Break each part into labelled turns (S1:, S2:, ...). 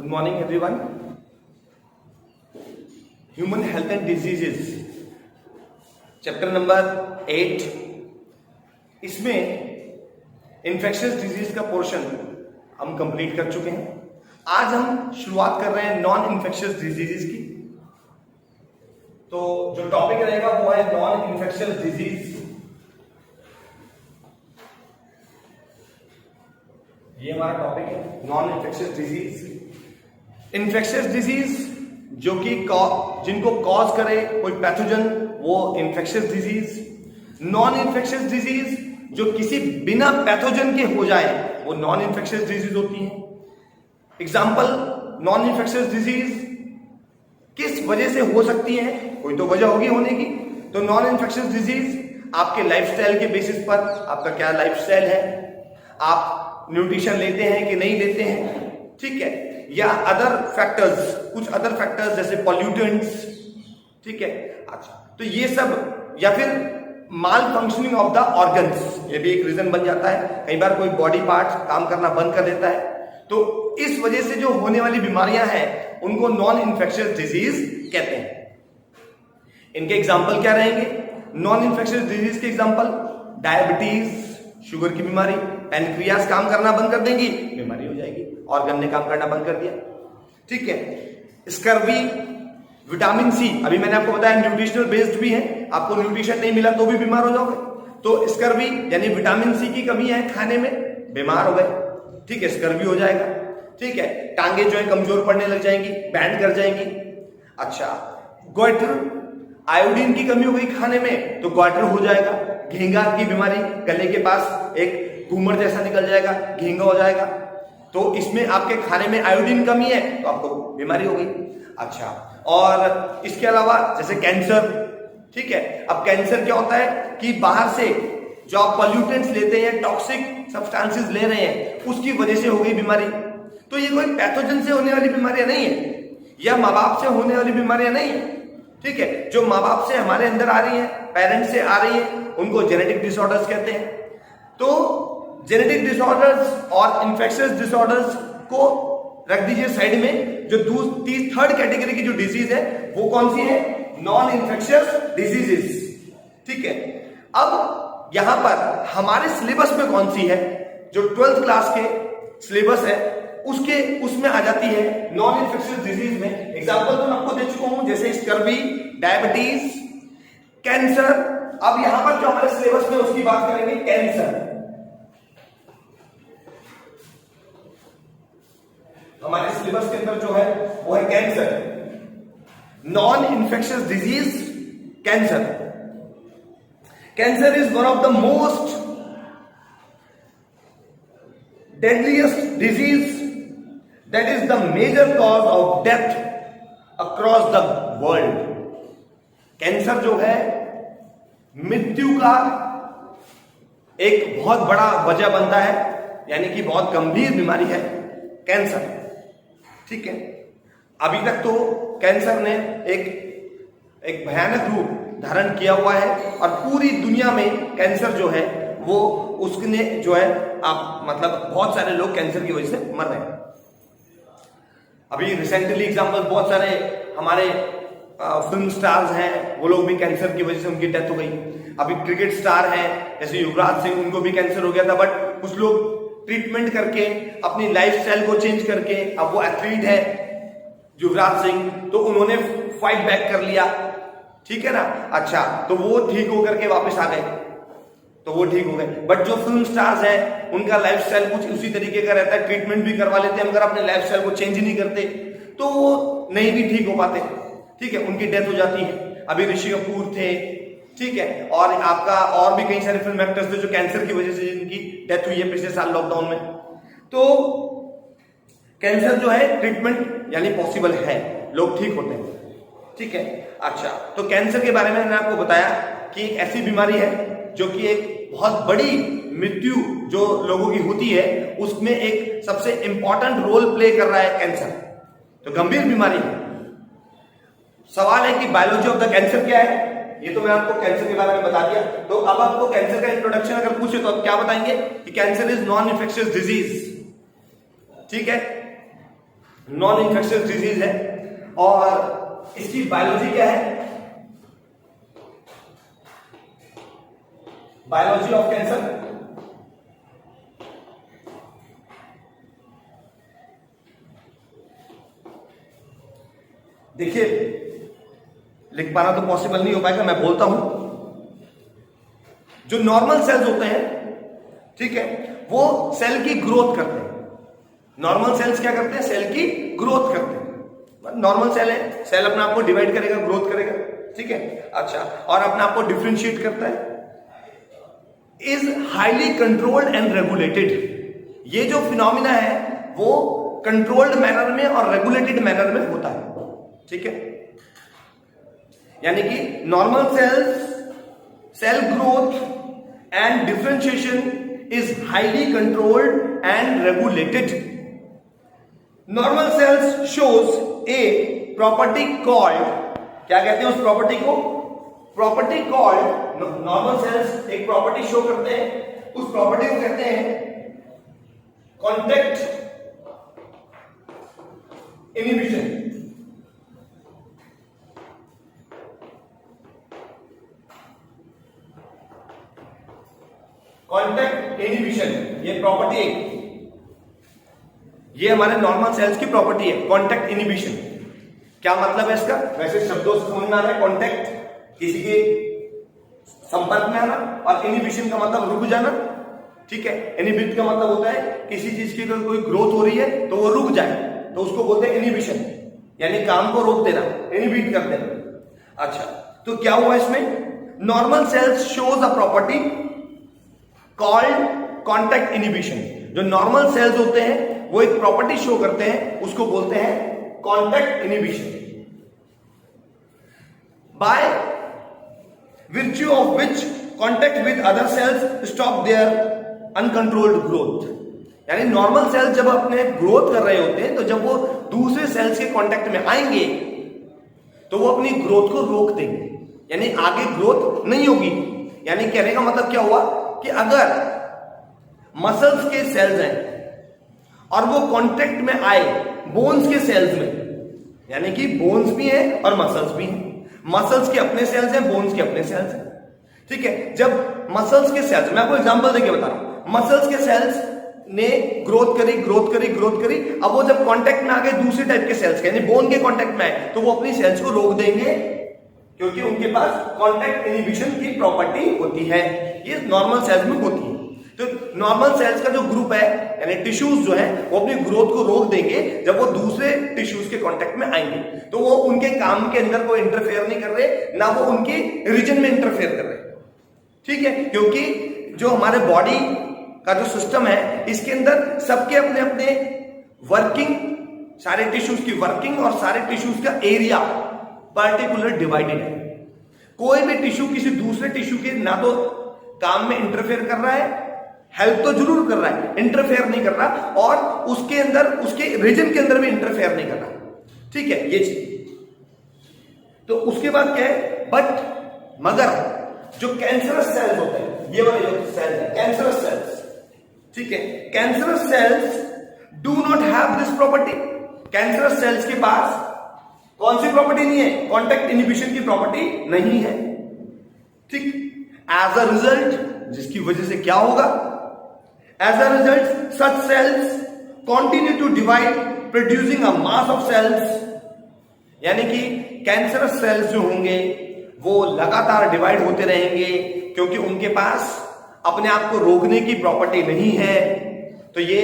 S1: Good morning everyone. Human health and diseases chapter number 8. इसमें infectious disease का portion हम complete कर चुके हैं. आज हम शुरुआत कर रहे हैं नॉन इन्फेक्शियस डिजीजेस की. तो जो टॉपिक रहेगा वो है नॉन इन्फेक्शियस डिजीज. ये हमारा टॉपिक है non infectious disease. Infectious disease जो कि जिनको कॉज करे कोई पैथोजन, वो infectious disease. Non infectious disease जो किसी बिना पैथोजन के हो जाए वो नॉन इन्फेक्शियस डिजीज होती है. एग्जाम्पल, नॉन इन्फेक्शियस डिजीज किस वजह से हो सकती है? कोई तो वजह होगी होने की. तो नॉन इन्फेक्शियस डिजीज आपके लाइफस्टाइल के बेसिस पर, आपका क्या लाइफस्टाइल है, आप न्यूट्रिशन लेते हैं कि नहीं लेते हैं, ठीक है, या अदर फैक्टर्स, कुछ अदर फैक्टर्स जैसे पॉल्यूटेंट्स, ठीक है. अच्छा, तो ये सब, या फिर माल फंक्शनिंग ऑफ द ऑर्गन्स, ये भी एक रीजन बन जाता है. कई बार कोई बॉडी पार्ट काम करना बंद कर देता है. तो इस वजह से जो होने वाली बीमारियां हैं उनको नॉन इन्फेक्शियस डिजीज कहते हैं. इनके एग्जाम्पल क्या रहेंगे? नॉन इन्फेक्शियस डिजीज के एग्जाम्पल डायबिटीज, शुगर की बीमारी. पैनक्रियास काम करना बंद कर देंगी, बीमारी हो जाएगी. ऑर्गन ने काम करना बंद कर दिया, ठीक है. स्कर्वी, विटामिन सी, अभी मैंने आपको बताया न्यूट्रिशनल बेस्ड भी है. आपको न्यूट्रिशन नहीं मिला तो भी बीमार हो जाओगे. तो स्कर्वी यानी विटामिन सी की कमी है खाने में, बीमार हो गए, ठीक है, स्कर्वी हो जाएगा, ठीक है. टांगे जो है कमजोर पड़ने लग जाएंगी, बैंड कर जाएंगी. अच्छा, ग्वाइटर, आयोडीन की कमी हो गई खाने में तो ग्वाइटर हो जाएगा. घेंगा की बीमारी, गले के पास एक घूमर जैसा निकल जाएगा, घेंगा हो जाएगा. तो इसमें आपके खाने में आयोडीन कमी है तो आपको बीमारी हो गई. अच्छा, और इसके अलावा जैसे कैंसर, ठीक है. अब कैंसर क्या होता है कि बाहर से जो आप पॉल्यूटेंट्स लेते हैं, टॉक्सिक सब्सटेंसेस ले रहे हैं, उसकी वजह से हो गई बीमारी. तो ये कोई पैथोजन से होने वाली बीमारियां नहीं है, या माँ बाप से होने वाली बीमारियां नहीं है, ठीक है. जो माँ बाप से हमारे अंदर आ रही है, पेरेंट्स से आ रही है, उनको जेनेटिक डिसऑर्डर्स कहते हैं. तो जेनेटिक डिसऑर्डर्स और इन्फेक्शियस डिसऑर्डर्स को रख दीजिए साइड में. जो थर्ड कैटेगरी की जो डिजीज है वो कौन सी है? नॉन इन्फेक्शियस डिजीजेस, ठीक है. अब यहां पर हमारे सिलेबस में कौन सी है? जो 12th क्लास के सिलेबस है उसमें आ जाती है नॉन इन्फेक्शियस डिजीज में. एग्जांपल तो मैं आपको दे चुका हूं, जैसे स्कर्वी, डायबिटीज, कैंसर. अब यहां पर जो हमारे सिलेबस में उसकी बात करेंगे, कैंसर. हमारे सिलेबस के अंदर जो है वो है cancer. Non infectious disease cancer. Cancer is one of the most deadliest disease that is the major cause of death across the world. Cancer जो है मृत्यु का एक बहुत बड़ा वजह बनता है, यानी कि बहुत गंभीर बीमारी है कैंसर, ठीक है. अभी तक तो कैंसर ने एक भयानक रूप धारण किया हुआ है और पूरी दुनिया में कैंसर जो है वो उसने जो है आप मतलब बहुत सारे लोग कैंसर की वजह से मर रहे हैं. अभी रिसेंटली एग्जांपल बहुत सारे हमारे फिल्म स्टार्स हैं, वो लोग भी कैंसर की वजह से उनकी डेथ हो गई. अभी क्रिकेट स्टार हैं जैसे युवराज सिंह, उनको भी कैंसर हो गया था, बट कुछ लोग ट्रीटमेंट करके अपनी लाइफस्टाइल को चेंज करके, अब वो एथलीट है युवराज सिंह, तो उन्होंने फाइट बैक कर लिया, ठीक है ना. अच्छा, तो वो ठीक होकर के वापस आ गए, तो वो ठीक हो गए. बट जो फिल्म स्टार्स हैं उनका लाइफस्टाइल कुछ उसी तरीके का रहता है, ट्रीटमेंट भी करवा लेते हैं, मगर अपने लाइफस्टाइल को चेंज नहीं करते तो वो नहीं भी ठीक हो पाते, ठीक है, उनकी डेथ हो जाती है. अभी ऋषि कपूर थे, ठीक है, और आपका और भी कई सारे फिल्म एक्टर्स थे जो कैंसर की वजह से जिनकी डेथ हुई है पिछले साल लॉकडाउन में. तो कैंसर जो है ट्रीटमेंट यानी पॉसिबल है, लोग ठीक होते हैं, ठीक है. अच्छा, तो कैंसर के बारे में मैंने आपको बताया कि एक ऐसी बीमारी है जो कि एक बहुत बड़ी मृत्यु जो लोगों की होती है उसमें एक सबसे इंपॉर्टेंट रोल प्ले कर रहा है कैंसर. तो गंभीर बीमारी है. सवाल है कि बायोलॉजी ऑफ द कैंसर क्या है? ये तो मैं आपको कैंसर के बारे में बता दिया. तो अब आपको कैंसर का इंट्रोडक्शन अगर पूछे तो आप क्या बताएंगे कि cancer is non infectious disease, ठीक है. नॉन इन्फेक्शियस डिजीज है। और इसकी बायोलॉजी क्या है? बायोलॉजी ऑफ कैंसर, देखिए लिख पाना तो पॉसिबल नहीं हो पाएगा, मैं बोलता हूं। जो नॉर्मल सेल्स होते हैं, ठीक है, वो सेल की ग्रोथ करते हैं। नॉर्मल सेल्स क्या करते हैं? सेल की ग्रोथ करते हैं। नॉर्मल सेल है, सेल अपने आप को डिवाइड करेगा, ग्रोथ करेगा, ठीक है, अच्छा, और अपने आप को डिफरेंशिएट करता है। Is highly controlled and regulated. ये जो फिनोमिना है वो कंट्रोल्ड मैनर में और रेगुलेटेड मैनर में होता है, ठीक है। यानी कि normal cells, cell growth and differentiation is highly controlled and regulated. Normal cells shows a property called, क्या कहते हैं उस प्रॉपर्टी को? प्रॉपर्टी कॉल्ड, नॉर्मल सेल्स एक प्रॉपर्टी शो करते हैं, उस प्रॉपर्टी को कहते हैं कॉन्टैक्ट इनहिबिशन। कॉन्टैक्ट इनहिबिशन, ये प्रॉपर्टी एक, ये हमारे नॉर्मल सेल्स की प्रॉपर्टी है, कॉन्टैक्ट इनहिबिशन। क्या मतलब है इसका? वैसे शब्दों से समझ में आ रहा है, कॉन्टैक्ट किसी के संपर्क में आना, और इनहिबिशन का मतलब रुक जाना, ठीक है। इनहिबिट का मतलब होता है किसी चीज की अगर कोई ग्रोथ हो रही है तो वो रुक जाए, तो उसको बोलते हैं इनहिबिशन, यानी काम को रोक देना, इनहिबिट कर देना। अच्छा, तो क्या हुआ इसमें? Normal cells shows a property called contact inhibition. जो नॉर्मल सेल्स होते हैं वो एक प्रॉपर्टी शो करते हैं, उसको बोलते हैं contact inhibition, by virtue of which contact with other cells stop their uncontrolled growth। यानी नॉर्मल सेल्स जब अपने ग्रोथ कर रहे होते हैं, तो जब वो दूसरे सेल्स के कांटेक्ट में आएंगे तो वो अपनी ग्रोथ को रोक देंगे, यानी आगे ग्रोथ नहीं होगी। यानी कहने का मतलब क्या हुआ कि अगर मसल्स के सेल्स हैं और वो कांटेक्ट में आए बोन्स के सेल्स में, यानी कि बोन्स भी हैं और मसल्स भी हैं, मसल्स के अपने सेल्स हैं, बोन्स के अपने सेल्स हैं, ठीक है। जब मसल्स के सेल्स, मैं आपको एग्जांपल देके बता रहा हूं, मसल्स के सेल्स ने ग्रोथ करी, अब वो जब कांटेक्ट में आ गए दूसरे टाइप के सेल्स के, यानी बोन के कांटेक्ट में आए, तो वो अपनी सेल्स को रोक देंगे, क्योंकि उनके पास कांटेक्ट इनहिबिशन की प्रॉपर्टी होती है। ये नॉर्मल सेल्स में होती है। तो नॉर्मल सेल्स का जो ग्रुप है, यानी टिश्यूज जो है, वो अपनी ग्रोथ को रोक देंगे जब वो दूसरे टिश्यूज के कांटेक्ट में आएंगे। तो वो उनके काम के अंदर कोई इंटरफेयर नहीं कर रहे, ना वो उनके रीजन में इंटरफेयर कर रहे, ठीक है। क्योंकि जो हमारे बॉडी का जो सिस्टम है, इसके अंदर सबके अपने अपने वर्किंग, सारे टिश्यूज की वर्किंग और सारे टिश्यूज का एरिया पर्टिकुलर डिवाइडेड है। कोई भी टिश्यू किसी दूसरे टिश्यू के ना तो काम में इंटरफेयर कर रहा है, हेल्प तो जरूर कर रहा है, इंटरफेयर नहीं कर रहा, और उसके अंदर, उसके रीजन के अंदर भी इंटरफेयर नहीं कर रहा, ठीक है, ये चीज। तो उसके बाद क्या है, बट मगर जो कैंसरस सेल्स होते हैं, ये वाले जो सेल्स हैं कैंसरस सेल्स, ठीक है, cancerous cells do not have this property. Cancerous cells के पास कौन सी प्रॉपर्टी नहीं है? कॉन्टैक्ट इनहिबिशन की प्रॉपर्टी नहीं है, ठीक। एज अ रिजल्ट, जिसकी वजह से क्या होगा? As a result such cells continue to divide producing a mass of cells. यानी कि कैंसरस सेल्स जो होंगे वो लगातार डिवाइड होते रहेंगे, क्योंकि उनके पास अपने आप को रोकने की प्रॉपर्टी नहीं है। तो ये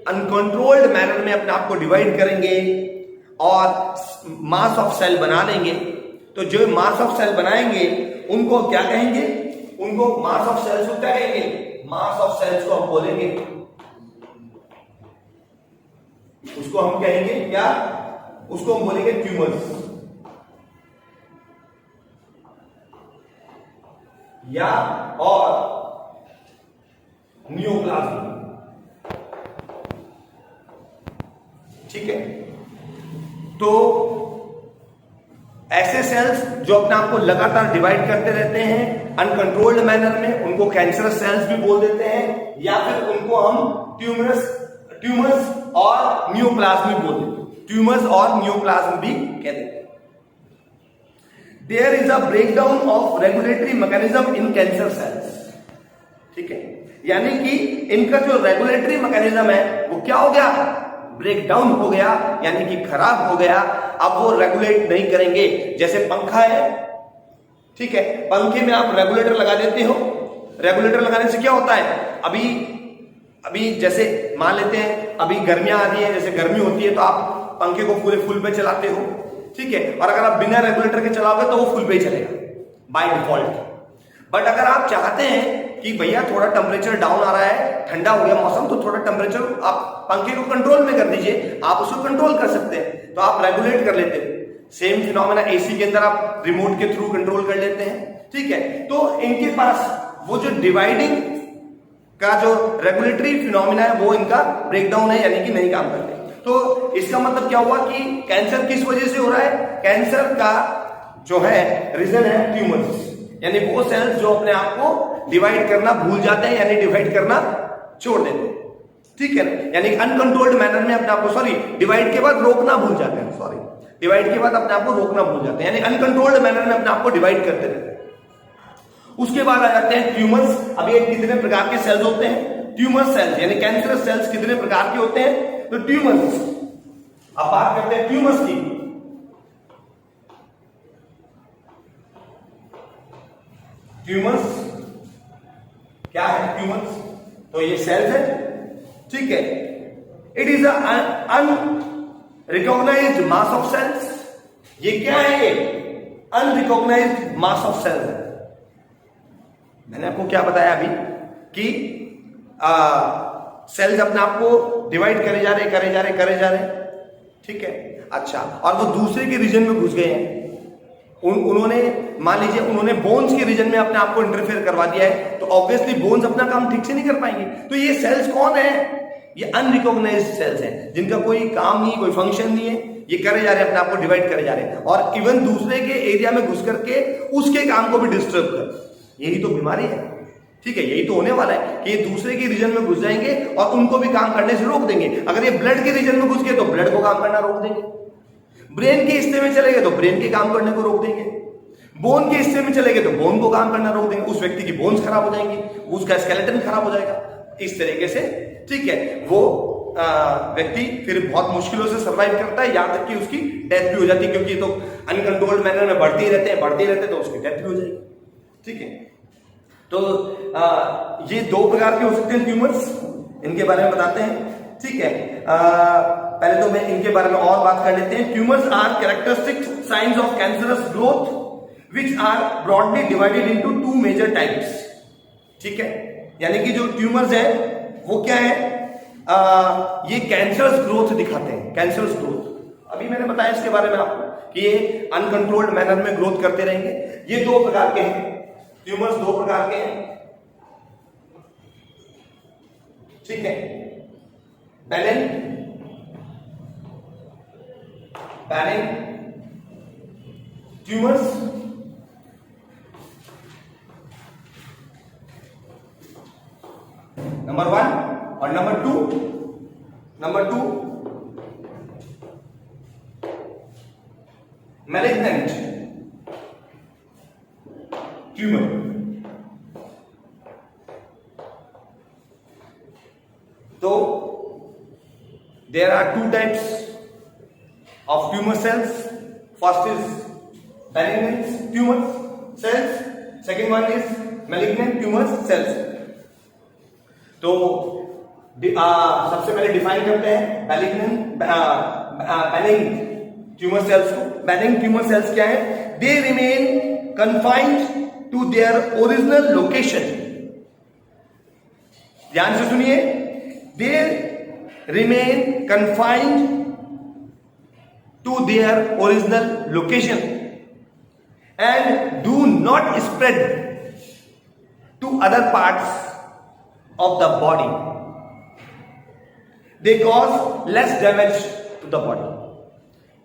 S1: अनकंट्रोल्ड मैनर में अपने आप को डिवाइड करेंगे और मास ऑफ सेल बना लेंगे। तो जो मास ऑफ सेल बनाएंगे उनको क्या कहेंगे? उनको मास ऑफ सेल्स को क्या कहेंगे? मास ऑफ सेल्स को हम बोलेंगे, उसको हम कहेंगे क्या? उसको हम बोलेंगे ट्यूमर्स या और नियोप्लाज्म, ठीक है। तो ऐसे सेल्स जो अपने आप को लगातार डिवाइड करते रहते हैं अनकंट्रोल्ड मैनर में, उनको कैंसरस सेल्स भी बोल देते हैं, या फिर उनको हम ट्यूमर्स और नियोप्लाज्म भी बोल देते हैं। ट्यूमर्स और न्यूप्लाज्म भी कहते हैं। There is a breakdown of regulatory mechanism in cancer cells. ठीक है, यानी कि इनका जो रेगुलेटरी मैकेनिज्म है वो क्या हो गया, ब्रेकडाउन हो गया, यानी कि खराब हो गया। अब वो रेगुलेट नहीं करेंगे। जैसे पंखा है, ठीक है, पंखे में आप रेगुलेटर लगा देते हो, रेगुलेटर लगाने से क्या होता है, अभी जैसे मान लेते हैं अभी गर्मियां आ रही है, जैसे गर्मी होती है तो आप पंखे को पूरे फुल पे चलाते हो, ठीक है, और अगर आप बिना रेगुलेटर के चलाओगे तो वो फुल पे ही चलेगा बाय डिफॉल्ट। बट अगर आप चाहते हैं कि भैया थोड़ा टेम्परेचर डाउन आ रहा है, ठंडा हो गया मौसम, तो थोड़ा टेम्परेचर आप पंखे को कंट्रोल में कर दीजिए, आप उसको कंट्रोल कर सकते हैं, तो आप रेगुलेट कर लेते हो। सेम फिनोमेना एसी के अंदर आप रिमोट के थ्रू कंट्रोल कर लेते हैं, ठीक है। तो इनके पास वो जो डिवाइडिंग का जो रेगुलेटरी फिनोमेना है वो इनका ब्रेकडाउन है, यानी कि नहीं काम करते। तो इसका मतलब क्या हुआ कि कैंसर किस वजह से हो रहा है, कैंसर का जो है रीजन है ट्यूमर्स, यानी वो सेल्स जो अपने आप को डिवाइड करना भूल जाते हैं, यानी डिवाइड करना छोड़ देते हैं, ठीक है ना, यानी अनकंट्रोल्ड मैनर में अपने आप को, डिवाइड के बाद रोकना भूल जाते हैं, डिवाइड के बाद अपने आप को रोकना भूल जाते हैं, यानी अनकंट्रोल्ड मैनर में अपने आप को डिवाइड करते रहते हैं। उसके बाद आ जाते हैं ट्यूमर्स। अब ये कितने प्रकार के सेल्स होते हैं, ट्यूमर सेल्स, यानी कैंसरस सेल्स कितने प्रकार के होते हैं, तो ट्यूमर्स, अब बात करते हैं ट्यूमर्स की। ट्यूमर्स क्या है, ट्यूमर्स तो ये सेल्स है, ठीक है। It is unrecognised mass of cells. ये क्या है, अनरिकॉग्नाइज्ड मास ऑफ सेल्स है। मैंने आपको क्या बताया अभी कि सेल्स अपने आप को डिवाइड करे जा रहे, ठीक है। अच्छा, और वो दूसरे के रीजन में घुस गए हैं, उन्होंने मान लीजिए उन्होंने बोन्स के रीजन में अपने आप को इंटरफेयर करवा दिया है, तो ऑब्वियसली बोन्स अपना काम ठीक से नहीं कर पाएंगे। तो ये सेल्स कौन है, ये अनरिकॉग्नाइज्ड सेल्स हैं, जिनका कोई काम नहीं, कोई फंक्शन नहीं है, ये करे जा रहे हैं, अपने आप को डिवाइड करे जा रहे हैं, और इवन दूसरे के एरिया में घुस करके उसके काम को भी डिस्टर्ब कर। यही तो बीमारी है, ठीक है, यही तो होने वाला है कि ये दूसरे के रीजन में घुस जाएंगे और उनको भी काम करने से रोक देंगे। अगर ये ब्लड के रीजन में घुस गए तो ब्लड को काम करना रोक देंगे, ब्रेन के हिस्से में चले गए तो ब्रेन के काम करने को रोक देंगे, बोन के हिस्से में चले गए तो बोन को काम करना रोक देंगे, उस व्यक्ति की बोन्स खराब हो जाएंगी, उसका स्केलेटन खराब हो जाएगा, इस तरीके से, ठीक है। वो व्यक्ति फिर बहुत मुश्किलों से सर्वाइव करता है, यहां तक कि उसकी डेथ भी हो जाती है, क्योंकि तो अनकंट्रोल्ड मैनर में बढ़ते ही रहते तो उसकी डेथ भी हो जाएगी, ठीक है। तो ये दो प्रकार के हो सकते हैं ट्यूमर्स, इनके बारे में बताते हैं, ठीक है। पहले तो मैं इनके बारे में और बात कर लेते हैं। Tumours are characteristic signs of cancerous growth which are broadly divided into two major types, ठीक है। यानी कि जो ट्यूमर्स है वो क्या है, ये कैंसरस ग्रोथ दिखाते हैं, कैंसरस ग्रोथ। अभी मैंने बताया इसके बारे में आपको कि ये अनकंट्रोल्ड मैनर में ग्रोथ करते रहेंगे। ये दो प्रकार के हैं ट्यूमर्स, दो प्रकार के हैं, ठीक है। बेनिन ट्यूमर्स, नंबर 1, और नंबर टू मैलिग्नेंट ट्यूमर। तो there are two types of tumor cells. First is benign tumor cells, second one is malignant tumor cells. तो सबसे पहले डिफाइन करते हैं benign tumor cells को। benign tumor cells क्या है, they remain confined to their original location। ध्यान से सुनिए, they remain confined to their original location and do not spread to other parts of the body. They cause less damage to the body.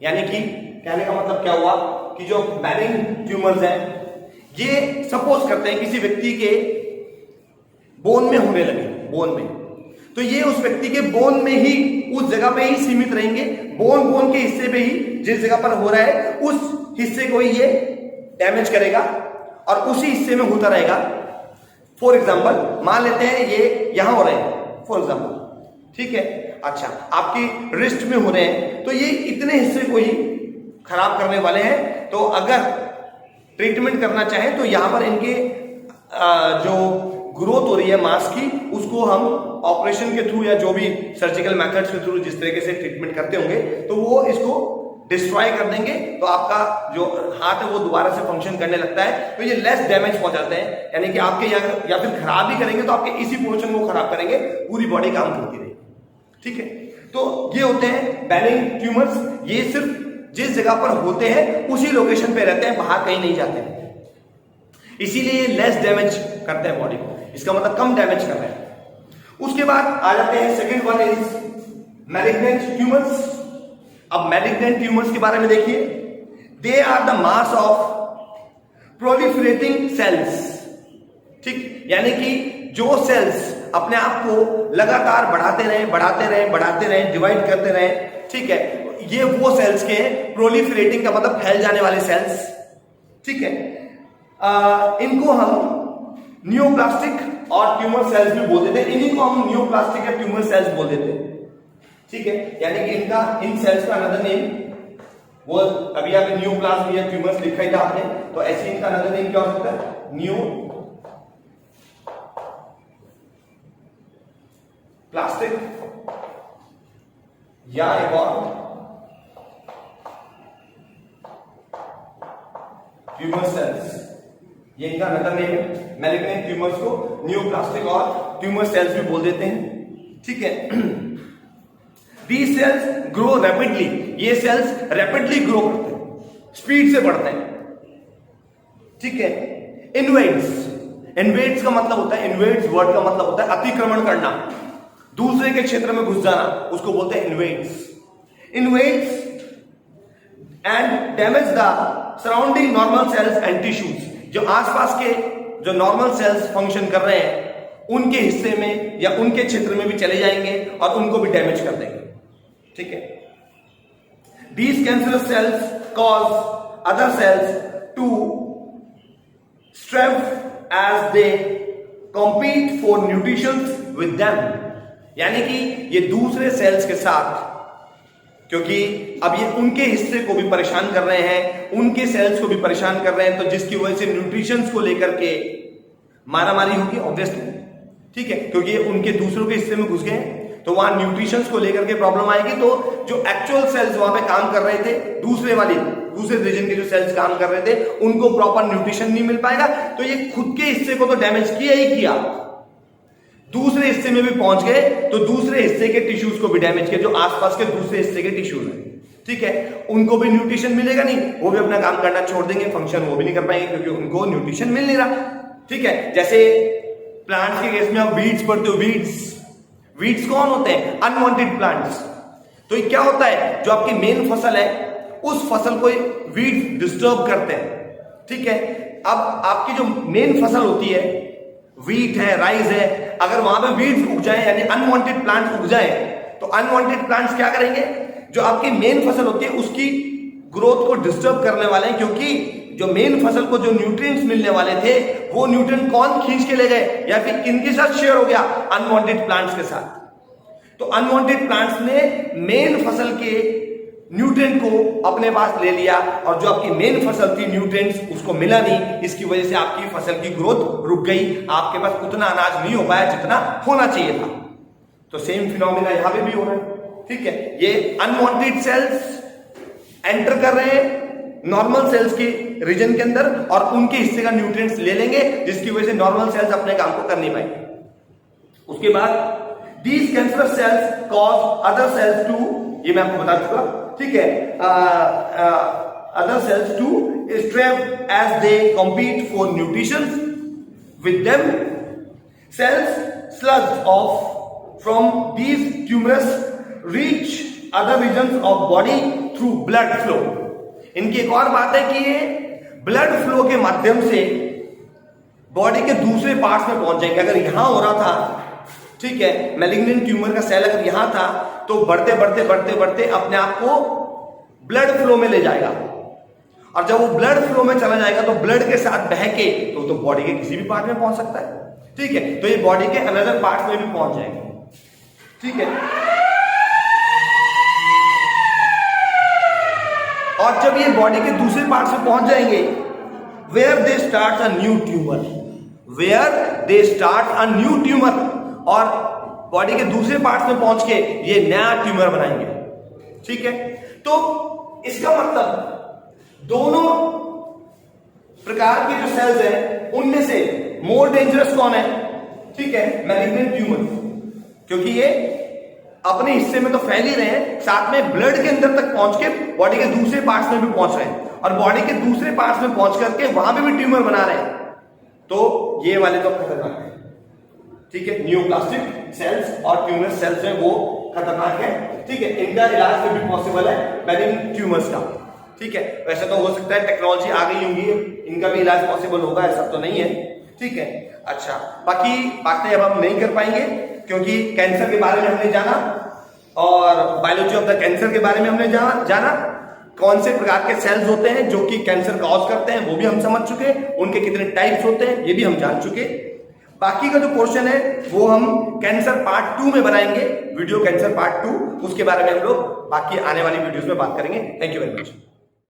S1: यानी कि कहने का मतलब क्या हुआ कि जो बेनिन ट्यूमर्स हैं ये सपोज करते हैं किसी व्यक्ति के बोन में होने लगे, बोन में, तो ये उस व्यक्ति के बोन में ही, उस जगह पे ही सीमित रहेंगे, बोन के हिस्से पे ही जिस जगह पर हो रहा है उस हिस्से को ही ये डैमेज करेगा और उसी हिस्से में होता रहेगा। फॉर एग्जाम्पल मान लेते हैं ये यहां हो रहे हैं फॉर एग्जाम्पल, ठीक है, अच्छा आपकी रिस्ट में हो रहे हैं, तो ये इतने हिस्से को ही खराब करने वाले हैं। तो अगर ट्रीटमेंट करना चाहें तो यहां पर इनके जो ग्रोथ हो रही है मांस की, उसको हम ऑपरेशन के थ्रू या जो भी सर्जिकल मेथड्स के थ्रू जिस तरीके से ट्रीटमेंट करते होंगे तो वो इसको डिस्ट्रॉय कर देंगे, तो आपका जो हाथ है वो दोबारा से फंक्शन करने लगता है, तो ये लेस डैमेज पहुंचाते हैं। यानी कि आपके या फिर खराब भी करेंगे तो आपके इसी पोर्शन को खराब करेंगे, पूरी बॉडी काम करती रहेगी, ठीक है। तो ये होते हैं बेनिग्न ट्यूमर्स, ये सिर्फ जिस जगह पर होते हैं उसी लोकेशन पे रहते हैं, बाहर कहीं नहीं जाते हैं, इसीलिए लेस डैमेज करते हैं बॉडी को, इसका मतलब कम डैमेज कर रहे हैं। उसके बाद आ जाते हैं second one is malignant tumours. अब मैलिग्नेंट ट्यूमर्स के बारे में देखिए, they are the mass of proliferating cells, ठीक, यानी कि जो सेल्स अपने आप को लगातार बढ़ाते रहे, डिवाइड करते रहे, ठीक है, ये वो सेल्स के प्रोलिफरेटिंग का मतलब फैल जाने वाले सेल्स, ठीक है। इनको हम न्यूप्लास्टिक और ट्यूमर सेल्स भी बोल देते हैं, इन्हीं को हम न्यूप्लास्टिक या ट्यूमर सेल्स बोल देते हैं, ठीक है। यानी कि इनका इन सेल्स का अनदर नेम, वो अभी आपने न्यूप्लास्ट या ट्यूमर्स लिखा ही था आपने, तो ऐसे इनका अनदर नेम क्या हो सकता है, न्यू प्लास्टिक या एक और ट्यूमर सेल्स, ये इनका अनदर नेम है। मैलिग्नेंट ट्यूमर्स को न्यूप्लास्टिक और ट्यूमर सेल्स भी बोल देते हैं, ठीक है। These cells grow rapidly, ये सेल्स रैपिडली ग्रो करते हैं, स्पीड से बढ़ते हैं, ठीक है। इन्वेड्स का मतलब होता है, इन्वेड्स वर्ड का मतलब होता है अतिक्रमण करना, दूसरे के क्षेत्र में घुस जाना, उसको बोलते हैं invades and damage the surrounding normal sales and tissues, जो आसपास के जो नॉर्मल सेल्स फंक्शन कर रहे हैं उनके हिस्से में या उनके क्षेत्र में भी चले जाएंगे और उनको भी डैमेज कर देंगे, ठीक है। These cancerous cells cause other cells to strive as they compete for nutrition with them, यानी कि ये दूसरे सेल्स के साथ, क्योंकि अब ये उनके हिस्से को भी परेशान कर रहे हैं, उनके सेल्स को भी परेशान कर रहे हैं, तो जिसकी वजह से न्यूट्रिशंस को लेकर के मारामारी होगी ऑब्वियसली, ठीक है, क्योंकि ये उनके दूसरों के हिस्से में घुस गए हैं, तो वहां न्यूट्रिशंस को लेकर के प्रॉब्लम आएगी। तो जो एक्चुअल सेल्स वहां पे काम कर रहे थे, दूसरे रीजन के जो सेल्स काम कर रहे थे, उनको प्रॉपर न्यूट्रिशन नहीं मिल पाएगा, तो ये खुद के हिस्से को तो डैमेज किया ही किया, दूसरे हिस्से में भी पहुंच गए, तो दूसरे हिस्से के टिश्यूज को भी डैमेज किया, जो आसपास के दूसरे हिस्से के टिश्यूज हैं, ठीक है, उनको भी न्यूट्रिशन मिलेगा नहीं, वो भी अपना काम करना छोड़ देंगे, फंक्शन वो भी नहीं कर पाएंगे क्योंकि उनको न्यूट्रिशन मिल नहीं रहा, ठीक है। जैसे प्लांट्स के केस में आप वीड्स पढ़ते हो, वीड्स कौन होते हैं, अनवांटेड प्लांट्स। तो ये क्या होता है, जो आपकी मेन फसल है उस फसल को वीड्स डिस्टर्ब करते हैं, ठीक है। अब आपकी जो मेन फसल होती है, व्हीट है, राइस है, अगर वहां पे वीड्स उग जाए यानी अनवांटेड प्लांट्स उग जाए, तो अनवांटेड प्लांट्स क्या करेंगे, जो आपकी मेन फसल होती है उसकी ग्रोथ को डिस्टर्ब करने वाले हैं, क्योंकि जो मेन फसल को जो न्यूट्रिएंट्स मिलने वाले थे वो न्यूट्रिएंट कौन खींच के ले गए, या फिर किनके साथ शेयर हो गया, अनवांटेड प्लांट्स के साथ। तो अनवांटेड प्लांट्स ने मेन फसल के न्यूट्रिएंट को अपने पास ले लिया, और जो आपकी मेन फसल थी न्यूट्रिएंट्स उसको मिला नहीं, इसकी वजह से आपकी फसल की ग्रोथ रुक गई, आपके पास उतना अनाज नहीं हो पाया जितना होना चाहिए था। तो सेम फिनोमिना यहां पे भी हो रहा है, ठीक है। ये अनवांटेड सेल्स एंटर कर रहे हैं नॉर्मल सेल्स के रीजन के अंदर और उनके हिस्से का न्यूट्रिएंट्स ले लेंगे, जिसकी वजह से नॉर्मल सेल्स अपने काम को कर नहीं पाएंगे। उसके बाद these cancerous cells cause other cells to, ये मैं आपको बता चुका, ठीक है, other cells to strive as they compete for nutrition with them. Cells sludge off from these tumors reach other regions of body through blood flow. इनकी एक और बात है कि ये ब्लड फ्लो के माध्यम से बॉडी के दूसरे पार्ट्स में पहुंच जाएंगे। अगर यहां हो रहा था ठीक है, मैलिग्नेंट ट्यूमर का सेल अगर यहां था तो बढ़ते बढ़ते बढ़ते बढ़ते अपने आप को ब्लड फ्लो में ले जाएगा, और जब वो ब्लड फ्लो में चला जाएगा तो ब्लड के साथ बह के तो बॉडी के किसी भी पार्ट में पहुंच सकता है। ठीक है, तो ये बॉडी के अनदर पार्ट में भी पहुंच जाएगा। ठीक है, और जब ये बॉडी के दूसरे पार्ट में पहुंच जाएंगे, where they start a new tumour, where they start a new tumour, और बॉडी के दूसरे पार्ट में पहुंच के ये नया ट्यूमर बनाएंगे। ठीक है, तो इसका मतलब दोनों प्रकार के जो सेल्स हैं उनमें से मोर डेंजरस कौन है? ठीक है, मैलिग्नेंट ट्यूमर, क्योंकि ये अपने हिस्से में तो फैल ही रहे हैं, साथ में ब्लड के अंदर तक पहुंच के बॉडी के दूसरे पार्ट्स में भी पहुंच रहे हैं, और बॉडी के दूसरे पार्ट्स में पहुंच करके वहां पे भी ट्यूमर बना रहे हैं। तो ये वाले तो खतरनाक है। ठीक है, न्यूप्लास्टिक सेल्स और ट्यूमर सेल्स हैं वो खतरनाक है। ठीक है, इनका इलाज भी पॉसिबल है मैलिग्नेंट ट्यूमर्स का। ठीक है, वैसे तो हो सकता है टेक्नोलॉजी आ गई होंगी, इनका भी इलाज पॉसिबल होगा, ऐसा तो नहीं है। ठीक है, अच्छा, बाकी बातें अब हम नहीं कर पाएंगे क्योंकि कैंसर के बारे में हमने जाना और बायोलॉजी ऑफ द कैंसर के बारे में हमने जाना, कौन से प्रकार के सेल्स होते हैं जो कि कैंसर कॉज करते हैं वो भी हम समझ चुके, उनके कितने टाइप्स होते हैं ये भी हम जान चुके। बाकी का जो पोर्शन है वो हम कैंसर पार्ट 2 में बनाएंगे, वीडियो कैंसर पार्ट 2, उसके बारे में हम लोग बाकी आने वाली वीडियोस में बात करेंगे। Thank you very much.